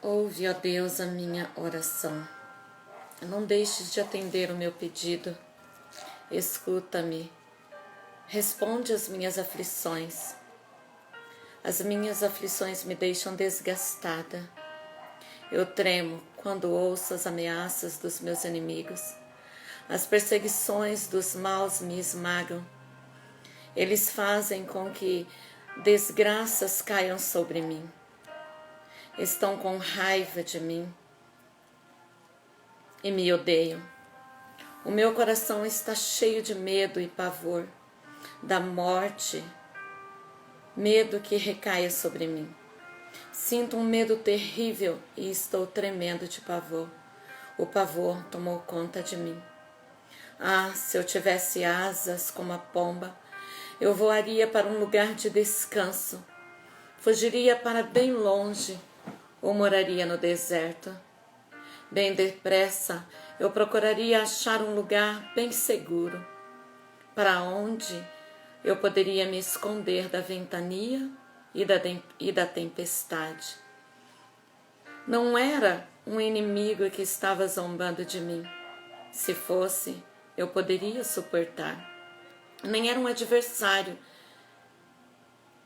Ouve, ó Deus, a minha oração. Não deixes de atender o meu pedido. Escuta-me. Responde às minhas aflições. As minhas aflições me deixam desgastada. Eu tremo quando ouço as ameaças dos meus inimigos. As perseguições dos maus me esmagam. Eles fazem com que desgraças caiam sobre mim. Estão com raiva de mim e me odeiam. O meu coração está cheio de medo e pavor da morte, medo que recaia sobre mim. Sinto um medo terrível e estou tremendo de pavor. O pavor tomou conta de mim. Ah, se eu tivesse asas como a pomba, eu voaria para um lugar de descanso, fugiria para bem longe ou moraria no deserto. Bem depressa eu procuraria achar um lugar bem seguro, para onde eu poderia me esconder da ventania e da tempestade. Não era um inimigo que estava zombando de mim. Se fosse, eu poderia suportar. Nem era um adversário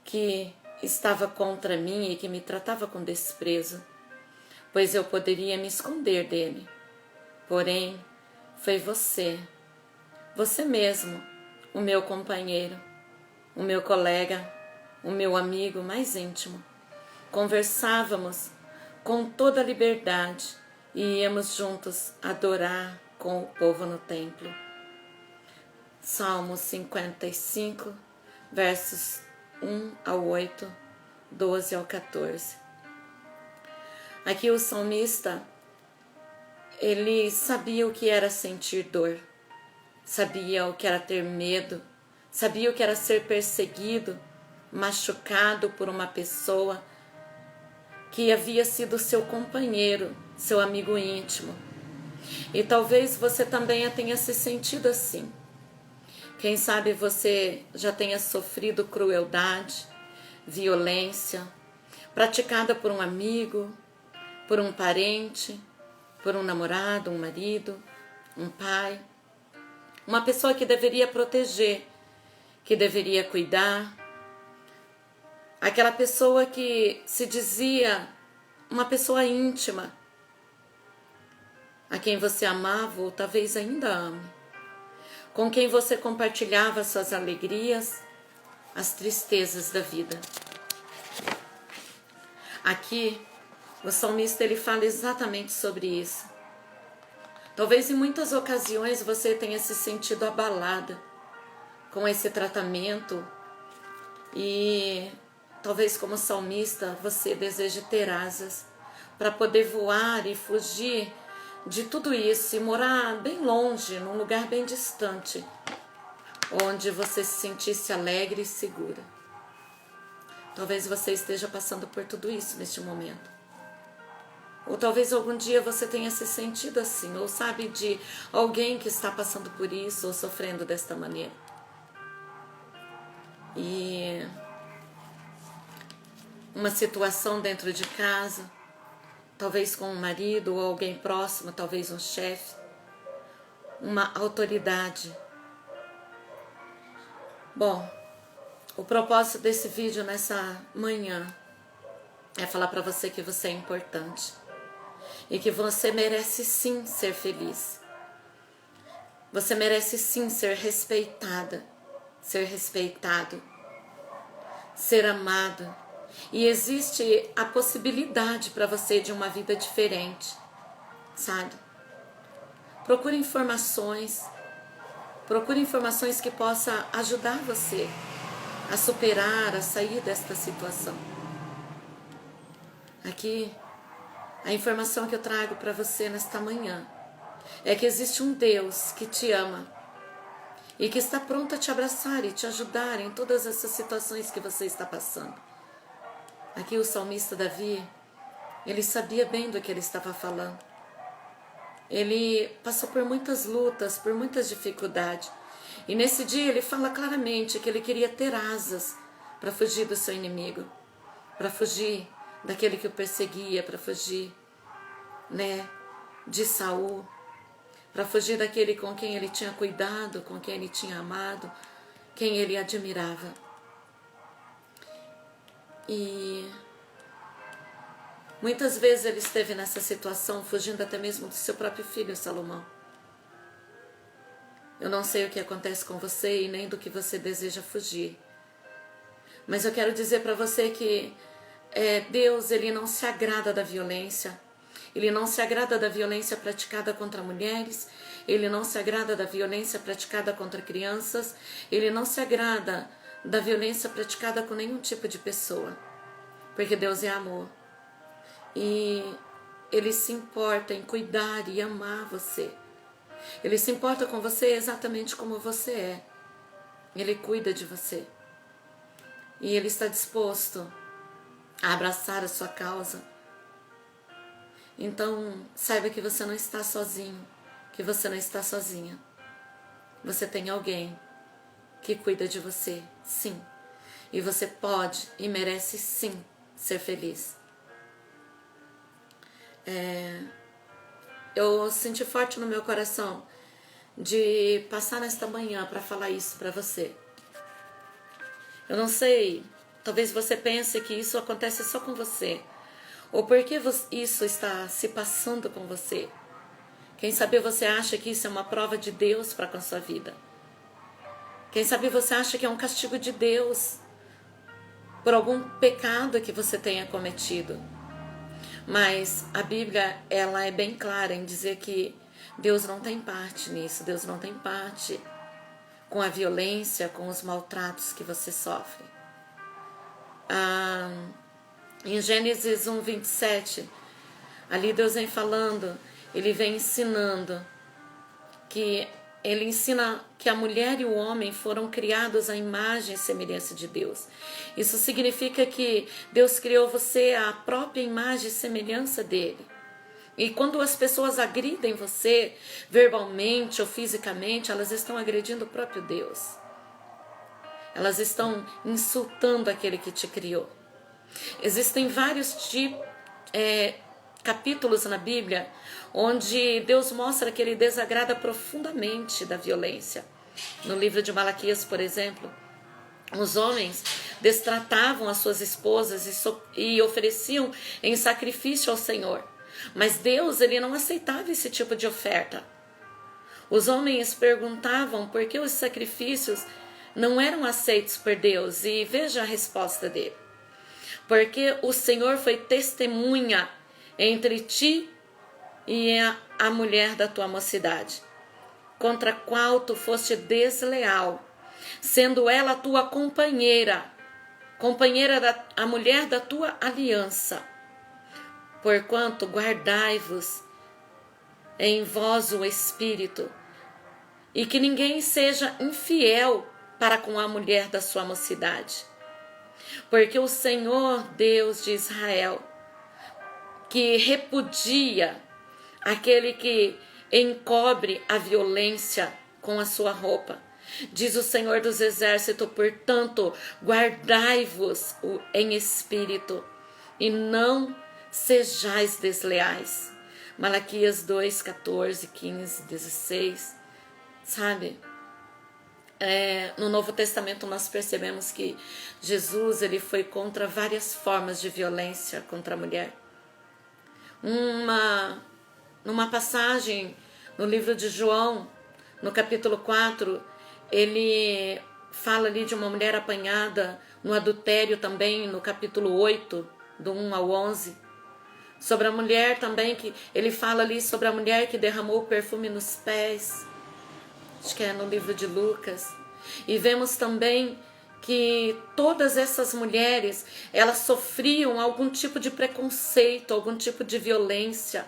que estava contra mim e que me tratava com desprezo, pois eu poderia me esconder dele. Porém, foi você mesmo, o meu companheiro, o meu colega, o meu amigo mais íntimo. Conversávamos com toda a liberdade e íamos juntos adorar com o povo no templo. Salmo 55, versos 1 ao 8, 12 ao 14. Aqui o salmista, ele sabia o que era sentir dor, sabia o que era ter medo, sabia o que era ser perseguido, machucado por uma pessoa que havia sido seu companheiro, seu amigo íntimo. E talvez você também tenha se sentido assim. Quem sabe você já tenha sofrido crueldade, violência, praticada por um amigo, por um parente, por um namorado, um marido, um pai, uma pessoa que deveria proteger, que deveria cuidar, aquela pessoa que se dizia uma pessoa íntima, a quem você amava ou talvez ainda ame, com quem você compartilhava suas alegrias, as tristezas da vida. Aqui, o salmista ele fala exatamente sobre isso. Talvez em muitas ocasiões você tenha se sentido abalada com esse tratamento e talvez como salmista você deseje ter asas para poder voar e fugir de tudo isso e morar bem longe, num lugar bem distante, onde você se sentisse alegre e segura. Talvez você esteja passando por tudo isso neste momento. Ou talvez algum dia você tenha se sentido assim, ou sabe de alguém que está passando por isso ou sofrendo desta maneira. E uma situação dentro de casa, talvez com um marido ou alguém próximo, talvez um chefe, uma autoridade. Bom, o propósito desse vídeo nessa manhã é falar para você que você é importante e que você merece sim ser feliz. Você merece sim ser respeitada, ser respeitado, ser amado. E existe a possibilidade para você de uma vida diferente, sabe? Procure informações que possam ajudar você a superar, a sair desta situação. Aqui, a informação que eu trago para você nesta manhã é que existe um Deus que te ama e que está pronto a te abraçar e te ajudar em todas essas situações que você está passando. Aqui o salmista Davi, ele sabia bem do que ele estava falando. Ele passou por muitas lutas, por muitas dificuldades. E nesse dia ele fala claramente que ele queria ter asas para fugir do seu inimigo, para fugir daquele que o perseguia, para fugir, né, de Saul, para fugir daquele com quem ele tinha cuidado, com quem ele tinha amado, quem ele admirava. E muitas vezes ele esteve nessa situação, fugindo até mesmo do seu próprio filho, Salomão. Eu não sei o que acontece com você e nem do que você deseja fugir. Mas eu quero dizer para você que Deus, ele não se agrada da violência. Ele não se agrada da violência praticada contra mulheres. Ele não se agrada da violência praticada contra crianças. Ele não se agrada da violência praticada com nenhum tipo de pessoa. Porque Deus é amor. E ele se importa em cuidar e amar você. Ele se importa com você exatamente como você é. Ele cuida de você. E ele está disposto a abraçar a sua causa. Então, saiba que você não está sozinho, que você não está sozinha. Você tem alguém que cuida de você, sim. E você pode e merece, sim, ser feliz. Eu senti forte no meu coração de passar nesta manhã para falar isso para você. Eu não sei, talvez você pense que isso acontece só com você. Ou porque isso está se passando com você. Quem sabe você acha que isso é uma prova de Deus para com a sua vida. Quem sabe você acha que é um castigo de Deus por algum pecado que você tenha cometido. Mas a Bíblia, ela é bem clara em dizer que Deus não tem parte nisso. Deus não tem parte com a violência, com os maltratos que você sofre. Em Gênesis 1:27, ali Deus vem falando, ele vem ensinando que ele ensina que a mulher e o homem foram criados à imagem e semelhança de Deus. Isso significa que Deus criou você à própria imagem e semelhança dele. E quando as pessoas agridem você, verbalmente ou fisicamente, elas estão agredindo o próprio Deus. Elas estão insultando aquele que te criou. Existem vários capítulos na Bíblia onde Deus mostra que ele desagrada profundamente da violência. No livro de Malaquias, por exemplo, os homens destratavam as suas esposas e ofereciam em sacrifício ao Senhor. Mas Deus, ele não aceitava esse tipo de oferta. Os homens perguntavam por que os sacrifícios não eram aceitos por Deus. E veja a resposta dele. Porque o Senhor foi testemunha entre ti e a mulher da tua mocidade, contra a qual tu foste desleal, sendo ela tua companheira, a mulher da tua aliança. Porquanto guardai-vos em vós o Espírito, e que ninguém seja infiel para com a mulher da sua mocidade. Porque o Senhor Deus de Israel, que repudia aquele que encobre a violência com a sua roupa. Diz o Senhor dos Exércitos, portanto, guardai-vos em espírito e não sejais desleais. Malaquias 2, 14, 15, 16, sabe? No Novo Testamento nós percebemos que Jesus, ele foi contra várias formas de violência contra a mulher. Numa passagem no livro de João, no capítulo 4, ele fala ali de uma mulher apanhada no adultério também, no capítulo 8, do 1 ao 11. Sobre a mulher também, que ele fala ali sobre a mulher que derramou o perfume nos pés. Acho que é no livro de Lucas. E vemos também que todas essas mulheres, elas sofriam algum tipo de preconceito, algum tipo de violência.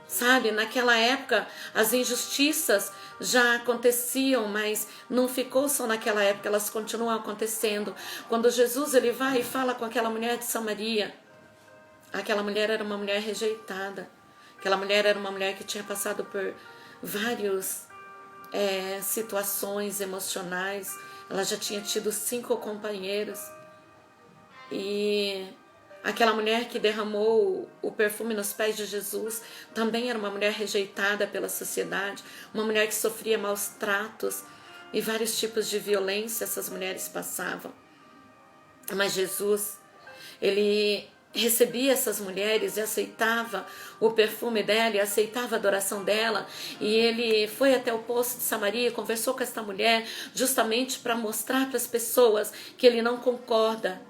Sabe, naquela época as injustiças já aconteciam, mas não ficou só naquela época, elas continuam acontecendo. Quando Jesus, ele vai e fala com aquela mulher de Samaria, aquela mulher era uma mulher rejeitada, aquela mulher era uma mulher que tinha passado por várias situações emocionais. Ela já tinha tido 5 companheiros. E Aquela mulher que derramou o perfume nos pés de Jesus também era uma mulher rejeitada pela sociedade, uma mulher que sofria maus tratos e vários tipos de violência essas mulheres passavam. Mas Jesus, ele recebia essas mulheres e aceitava o perfume dela e aceitava a adoração dela, e ele foi até o poço de Samaria e conversou com esta mulher justamente para mostrar para as pessoas que ele não concorda,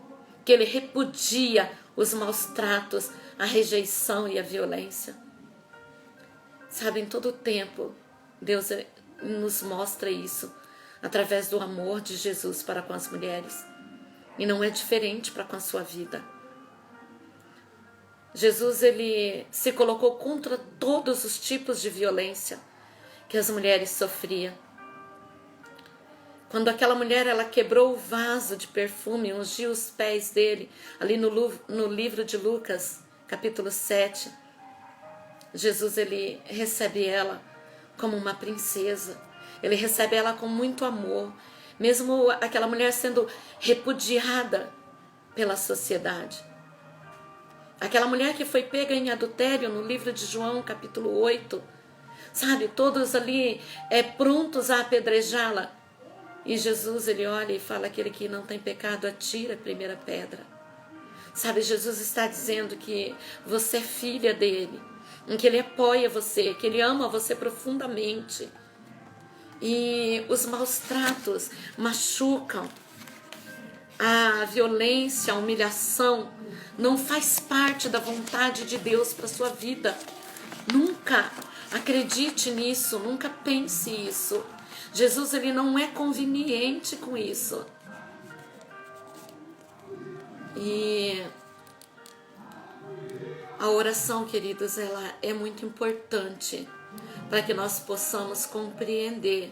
que ele repudia os maus tratos, a rejeição e a violência. Sabe, em todo o tempo, Deus nos mostra isso através do amor de Jesus para com as mulheres. E não é diferente para com a sua vida. Jesus, ele se colocou contra todos os tipos de violência que as mulheres sofriam. Quando aquela mulher, ela quebrou o vaso de perfume, ungiu os pés dele, ali no livro de Lucas, capítulo 7, Jesus, ele recebe ela como uma princesa, ele recebe ela com muito amor, mesmo aquela mulher sendo repudiada pela sociedade. Aquela mulher que foi pega em adultério no livro de João, capítulo 8, sabe, todos ali prontos a apedrejá-la. E Jesus, ele olha e fala: aquele que não tem pecado, atira a primeira pedra. Sabe, Jesus está dizendo que você é filha dele, em que ele apoia você, que ele ama você profundamente. E os maus tratos machucam. A violência, a humilhação não faz parte da vontade de Deus para a sua vida. Nunca acredite nisso, nunca pense isso. Jesus, ele não é conveniente com isso. E a oração, queridos, ela é muito importante para que nós possamos compreender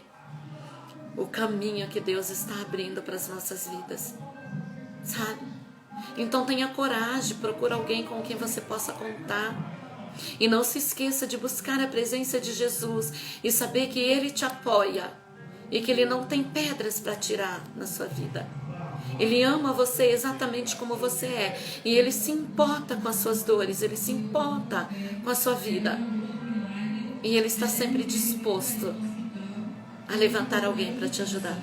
o caminho que Deus está abrindo para as nossas vidas, sabe? Então tenha coragem, procure alguém com quem você possa contar. E não se esqueça de buscar a presença de Jesus e saber que Ele te apoia e que Ele não tem pedras para tirar na sua vida. Ele ama você exatamente como você é, e Ele se importa com as suas dores, Ele se importa com a sua vida, e Ele está sempre disposto a levantar alguém para te ajudar.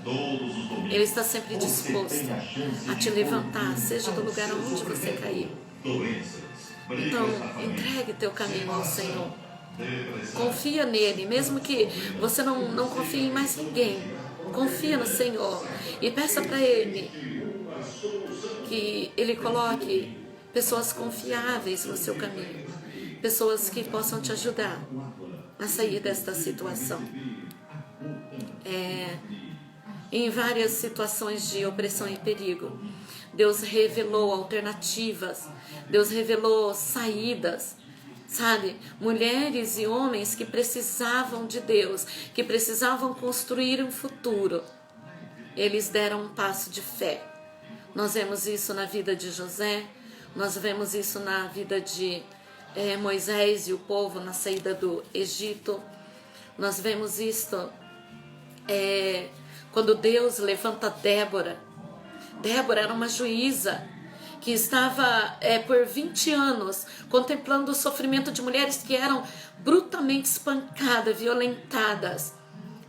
Ele está sempre disposto a te levantar, seja do lugar onde você cair. Então, entregue teu caminho ao Senhor. Confia nele, mesmo que você não confie em mais ninguém. Confia no Senhor e peça para Ele que Ele coloque pessoas confiáveis no seu caminho, pessoas que possam te ajudar a sair desta situação. Em várias situações de opressão e perigo, Deus revelou alternativas, Deus revelou saídas, sabe? Mulheres e homens que precisavam de Deus, que precisavam construir um futuro, eles deram um passo de fé. Nós vemos isso na vida de José, nós vemos isso na vida de Moisés e o povo na saída do Egito. Nós vemos isso quando Deus levanta Débora. Débora era uma juíza que estava por 20 anos contemplando o sofrimento de mulheres que eram brutalmente espancadas, violentadas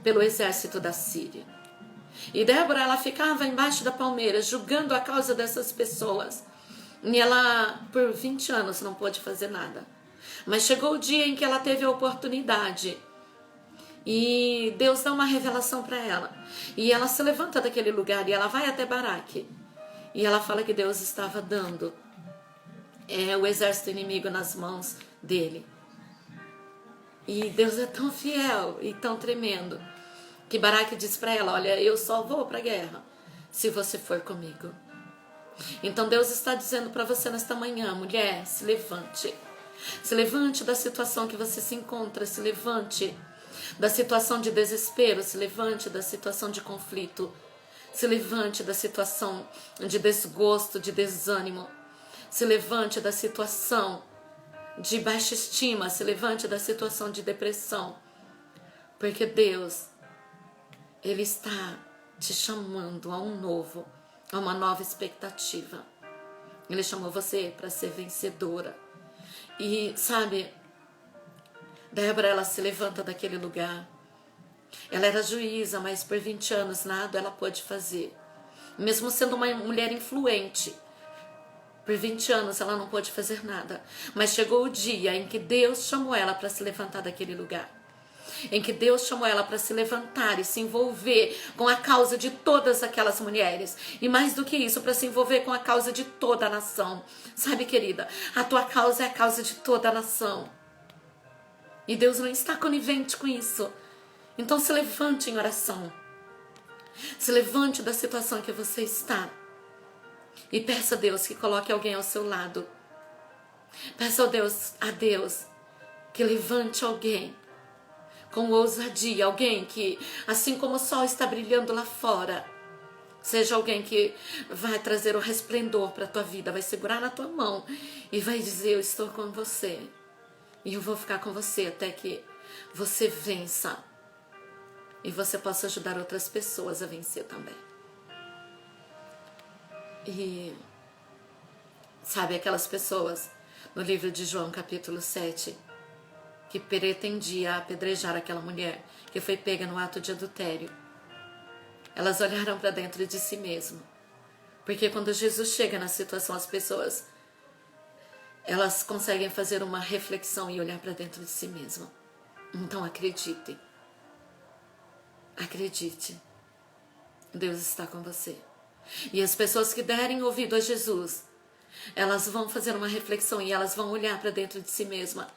pelo exército da Síria. E Débora, ela ficava embaixo da palmeira julgando a causa dessas pessoas. E ela, por 20 anos, não pôde fazer nada. Mas chegou o dia em que ela teve a oportunidade. E Deus dá uma revelação para ela. E ela se levanta daquele lugar e ela vai até Baraque. E ela fala que Deus estava dando o exército inimigo nas mãos dele. E Deus é tão fiel e tão tremendo que Baraque diz para ela: olha, eu só vou para a guerra se você for comigo. Então Deus está dizendo para você nesta manhã: mulher, se levante. Se levante da situação que você se encontra, se levante da situação de desespero, se levante da situação de conflito, se levante da situação de desgosto, de desânimo, se levante da situação de baixa estima, se levante da situação de depressão, porque Deus, Ele está te chamando a um novo, a uma nova expectativa. Ele chamou você para ser vencedora. E sabe, Débora, ela se levanta daquele lugar. Ela era juíza, mas por 20 anos nada ela pôde fazer. Mesmo sendo uma mulher influente, por 20 anos ela não pôde fazer nada. Mas chegou o dia em que Deus chamou ela para se levantar daquele lugar. Em que Deus chamou ela para se levantar e se envolver com a causa de todas aquelas mulheres. E mais do que isso, para se envolver com a causa de toda a nação. Sabe, querida, a tua causa é a causa de toda a nação. E Deus não está conivente com isso. Então se levante em oração. Se levante da situação que você está. E peça a Deus que coloque alguém ao seu lado. Peça a Deus que levante alguém com ousadia. Alguém que, assim como o sol está brilhando lá fora, seja alguém que vai trazer o resplendor para a tua vida. Vai segurar na tua mão e vai dizer: eu estou com você. E eu vou ficar com você até que você vença. E você possa ajudar outras pessoas a vencer também. E sabe aquelas pessoas no livro de João capítulo 7 que pretendia apedrejar aquela mulher que foi pega no ato de adultério? Elas olharam para dentro de si mesmo. Porque quando Jesus chega na situação, as pessoas, elas conseguem fazer uma reflexão e olhar para dentro de si mesmo. Então acredite. Acredite. Deus está com você. E as pessoas que derem ouvido a Jesus, elas vão fazer uma reflexão e elas vão olhar para dentro de si mesma.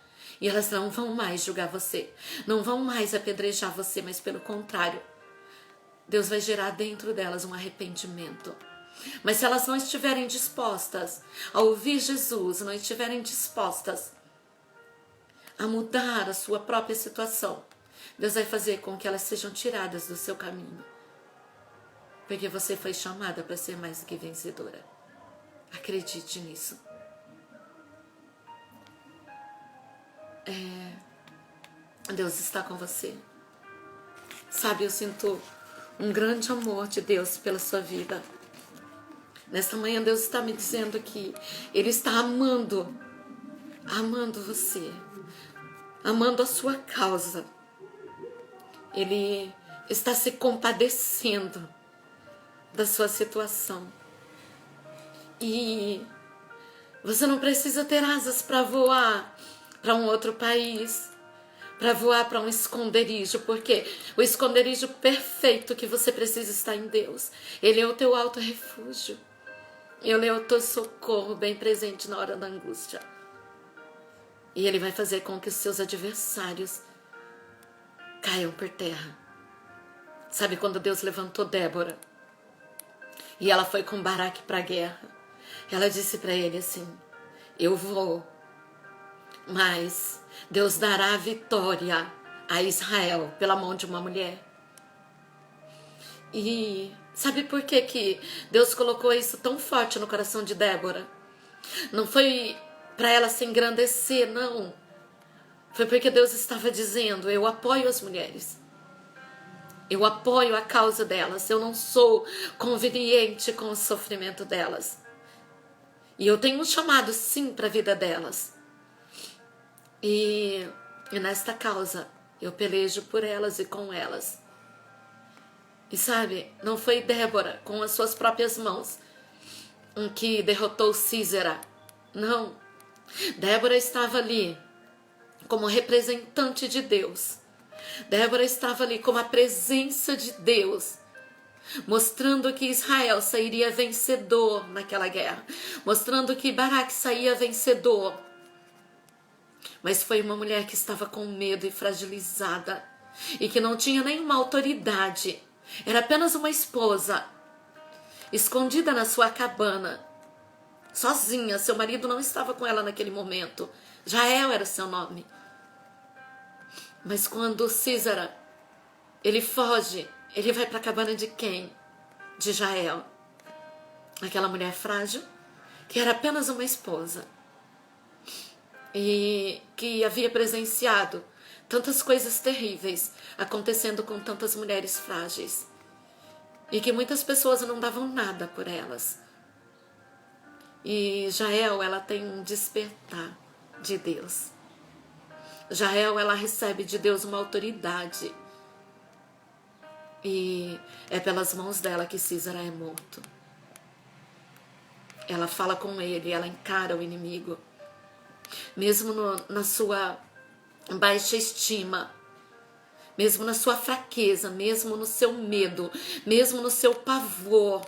E elas não vão mais julgar você. Não vão mais apedrejar você, mas pelo contrário, Deus vai gerar dentro delas um arrependimento. Mas se elas não estiverem dispostas a ouvir Jesus, não estiverem dispostas a mudar a sua própria situação, Deus vai fazer com que elas sejam tiradas do seu caminho. Porque você foi chamada para ser mais do que vencedora. Acredite nisso. Deus está com você. Sabe, eu sinto um grande amor de Deus pela sua vida. Nesta manhã Deus está me dizendo que Ele está amando você, amando a sua causa. Ele está se compadecendo da sua situação. E você não precisa ter asas para voar para um outro país, para voar para um esconderijo, porque o esconderijo perfeito que você precisa está em Deus. Ele é o teu alto refúgio. Ele é o teu socorro bem presente na hora da angústia. E Ele vai fazer com que os seus adversários caiam por terra. Sabe quando Deus levantou Débora e ela foi com Baraque para a guerra? Ela disse para ele assim: eu vou, mas Deus dará a vitória a Israel pela mão de uma mulher. E sabe por que Deus colocou isso tão forte no coração de Débora? Não foi para ela se engrandecer, não. Foi porque Deus estava dizendo: eu apoio as mulheres. Eu apoio a causa delas. Eu não sou conveniente com o sofrimento delas. E eu tenho um chamado sim para a vida delas. E nesta causa eu pelejo por elas e com elas. E sabe, não foi Débora com as suas próprias mãos que derrotou Sísera. Não. Débora estava ali como representante de Deus. Débora estava ali como a presença de Deus, mostrando que Israel sairia vencedor naquela guerra, mostrando que Baraque saía vencedor. Mas foi uma mulher que estava com medo e fragilizada, e que não tinha nenhuma autoridade. Era apenas uma esposa, escondida na sua cabana, sozinha. Seu marido não estava com ela naquele momento. Jael era o seu nome. Mas quando Sísera, ele foge, ele vai para a cabana de quem? De Jael. Aquela mulher frágil, que era apenas uma esposa. E que havia presenciado tantas coisas terríveis acontecendo com tantas mulheres frágeis. E que muitas pessoas não davam nada por elas. E Jael, ela tem um despertar de Deus. Jael, ela recebe de Deus uma autoridade. E é pelas mãos dela que Císara é morto. Ela fala com ele, ela encara o inimigo. Mesmo na sua baixa estima, mesmo na sua fraqueza, mesmo no seu medo, mesmo no seu pavor,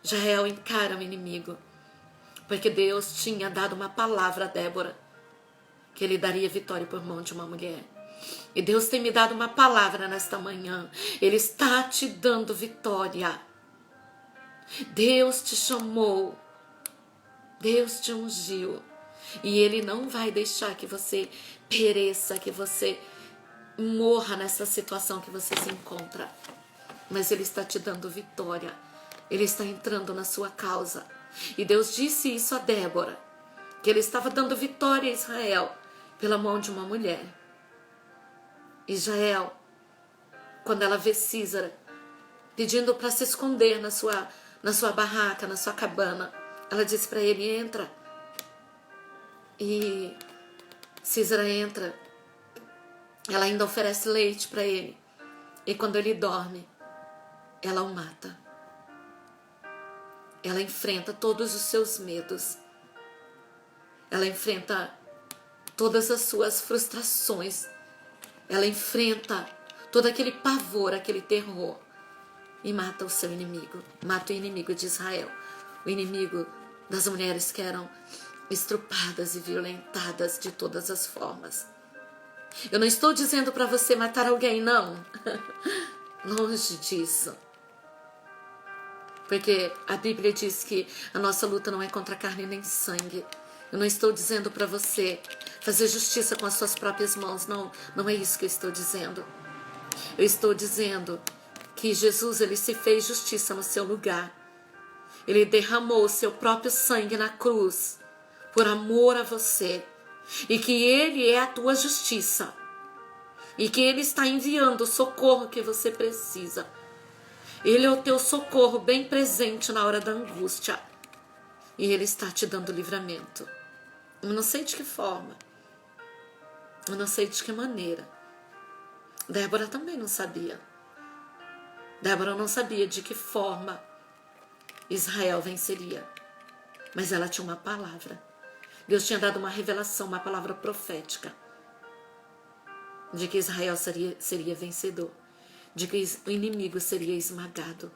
Jael encara o inimigo. Porque Deus tinha dado uma palavra a Débora, que ele daria vitória por mão de uma mulher. E Deus tem me dado uma palavra nesta manhã. Ele está te dando vitória. Deus te chamou. Deus te ungiu. E Ele não vai deixar que você pereça, que você morra nessa situação que você se encontra. Mas Ele está te dando vitória. Ele está entrando na sua causa. E Deus disse isso a Débora, que Ele estava dando vitória a Israel pela mão de uma mulher. Israel, quando ela vê Císara pedindo para se esconder na sua barraca, na sua cabana, ela diz para ele: entra. E Císara entra. Ela ainda oferece leite para ele. E quando ele dorme, ela o mata. Ela enfrenta todos os seus medos. Ela enfrenta todas as suas frustrações. Ela enfrenta todo aquele pavor, aquele terror. E mata o seu inimigo. Mata o inimigo de Israel. O inimigo das mulheres que eram estrupadas e violentadas de todas as formas. Eu não estou dizendo para você matar alguém, não. Longe disso. Porque a Bíblia diz que a nossa luta não é contra carne nem sangue. Eu não estou dizendo para você fazer justiça com as suas próprias mãos. Não, não é isso que eu estou dizendo. Eu estou dizendo que Jesus, ele se fez justiça no seu lugar. Ele derramou o seu próprio sangue na cruz por amor a você. E que Ele é a tua justiça. E que Ele está enviando o socorro que você precisa. Ele é o teu socorro bem presente na hora da angústia. E Ele está te dando livramento. Eu não sei de que forma. Eu não sei de que maneira. Débora também não sabia. Débora não sabia de que forma Israel venceria. Mas ela tinha uma palavra. Deus tinha dado uma revelação, uma palavra profética. De que Israel seria vencedor. De que o inimigo seria esmagado.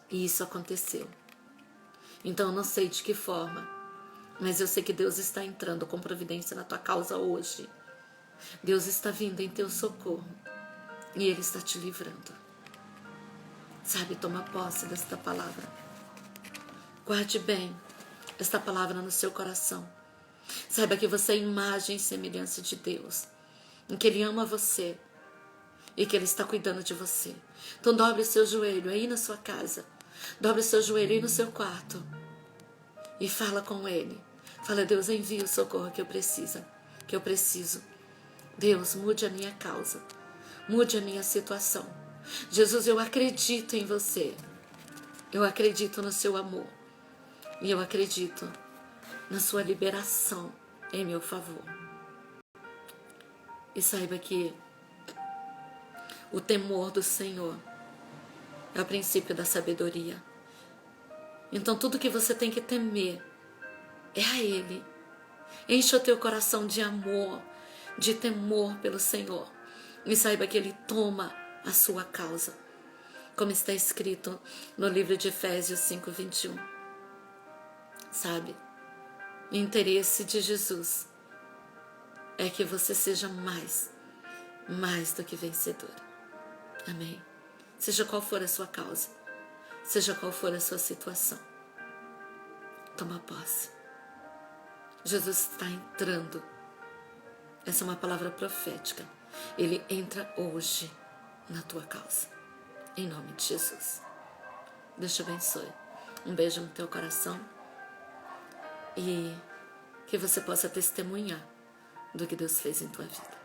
E isso aconteceu. Então eu não sei de que forma, mas eu sei que Deus está entrando com providência na tua causa hoje. Deus está vindo em teu socorro. E Ele está te livrando. Sabe, toma posse desta palavra. Guarde bem esta palavra no seu coração. Saiba que você é imagem e semelhança de Deus. Em que Ele ama você. E que Ele está cuidando de você. Então dobre o seu joelho aí na sua casa. Dobre o seu joelho aí no seu quarto. E fala com Ele. Fala: Deus, envia o socorro que eu preciso. Deus, mude a minha causa. Mude a minha situação. Jesus, eu acredito em você. Eu acredito no seu amor. E eu acredito na sua liberação em meu favor. E saiba que o temor do Senhor é o princípio da sabedoria. Então tudo que você tem que temer é a Ele. Encha o teu coração de amor, de temor pelo Senhor. E saiba que Ele toma a sua causa. Como está escrito no livro de Efésios 5:21. Sabe? O interesse de Jesus é que você seja mais do que vencedor. Amém? Seja qual for a sua causa, seja qual for a sua situação, toma posse. Jesus está entrando. Essa é uma palavra profética. Ele entra hoje na tua causa. Em nome de Jesus. Deus te abençoe. Um beijo no teu coração. E que você possa testemunhar do que Deus fez em tua vida.